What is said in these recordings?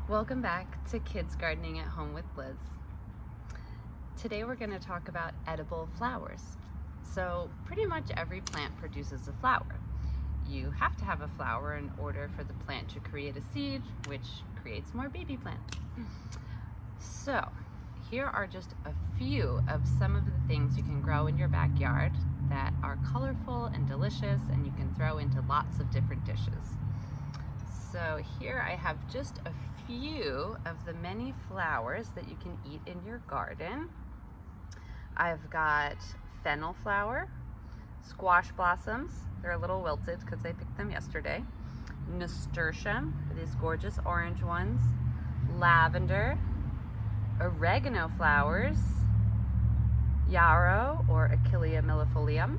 Welcome back to Kids Gardening at Home with Liz. Today we're going to talk about edible flowers. So pretty much every plant produces a flower. You have to have a flower in order for the plant to create a seed, which creates more baby plants. So here are just a few of some of the things you can grow in your backyard that are colorful and delicious and you can throw into lots of different dishes. So here I have just a few of the many flowers that you can eat in your garden. I've got fennel flower, squash blossoms, they're a little wilted because I picked them yesterday, nasturtium, these gorgeous orange ones, lavender, oregano flowers, yarrow or Achillea millefolium,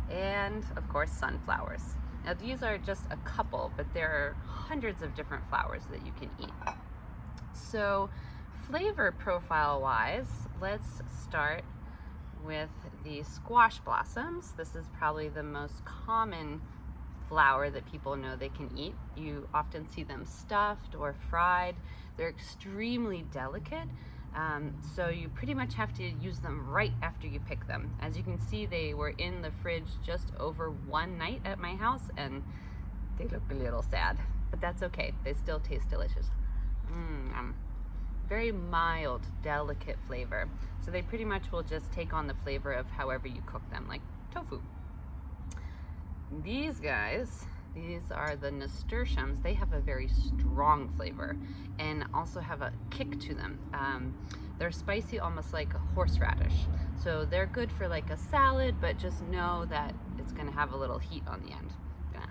and of course sunflowers. Now these are just a couple, but there are hundreds of different flowers that you can eat. So flavor profile wise, let's start with the squash blossoms. This is probably the most common flower that people know they can eat. You often see them stuffed or fried. They're extremely delicate. So you pretty much have to use them right after you pick them. As you can see, they were in the fridge just over one night at my house and they look a little sad, but that's okay. They still taste delicious. Very mild, delicate flavor. So they pretty much will just take on the flavor of however you cook them, like tofu. These guys, these are the nasturtiums. They have a very strong flavor and also have a kick to them. They're spicy, almost like a horseradish. So they're good for like a salad, but just know that it's gonna have a little heat on the end. Gonna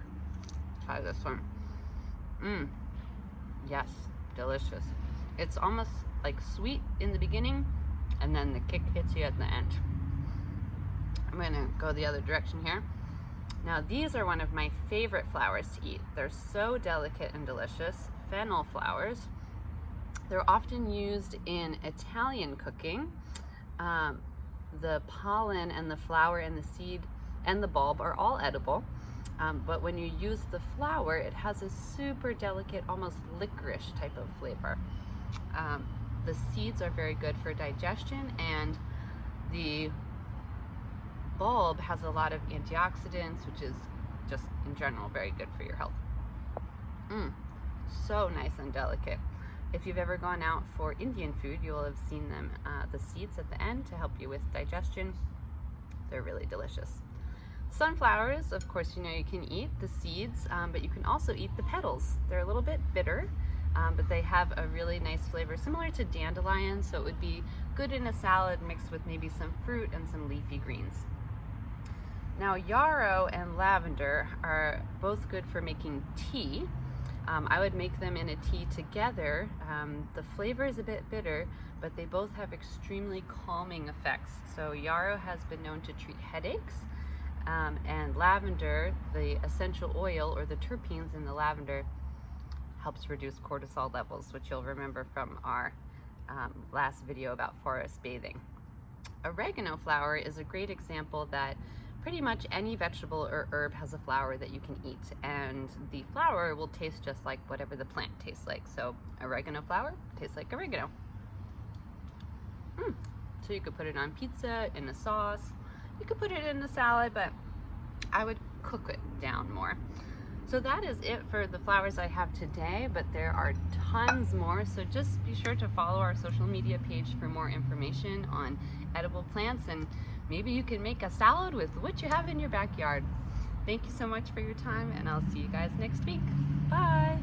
try this one. Yes, delicious. It's almost like sweet in the beginning and then the kick hits you at the end. I'm gonna go the other direction here. Now these are one of my favorite flowers to eat. They're so delicate and delicious. Fennel flowers. They're often used in Italian cooking. The pollen and the flower and the seed and the bulb are all edible. But when you use the flower, it has a super delicate, almost licorice type of flavor. The seeds are very good for digestion, and the bulb has a lot of antioxidants, which is just in general very good for your health. So nice and delicate. If you've ever gone out for Indian food, you will have seen them, the seeds at the end to help you with digestion. They're really delicious. Sunflowers, of course, you know you can eat the seeds, but you can also eat the petals. They're a little bit bitter, but they have a really nice flavor similar to dandelion, so it would be good in a salad mixed with maybe some fruit and some leafy greens. Now yarrow and lavender are both good for making tea. I would make them in a tea together. The flavor is a bit bitter, but they both have extremely calming effects. So yarrow has been known to treat headaches, and lavender, the essential oil or the terpenes in the lavender, helps reduce cortisol levels, which you'll remember from our last video about forest bathing. Oregano flower is a great example that pretty much any vegetable or herb has a flower that you can eat, and the flower will taste just like whatever the plant tastes like. So oregano flower tastes like oregano. So you could put it on pizza, in a sauce. You could put it in a salad, but I would cook it down more. So that is it for the flowers I have today, but there are tons more. So just be sure to follow our social media page for more information on edible plants, and maybe you can make a salad with what you have in your backyard. Thank you so much for your time, and I'll see you guys next week. Bye.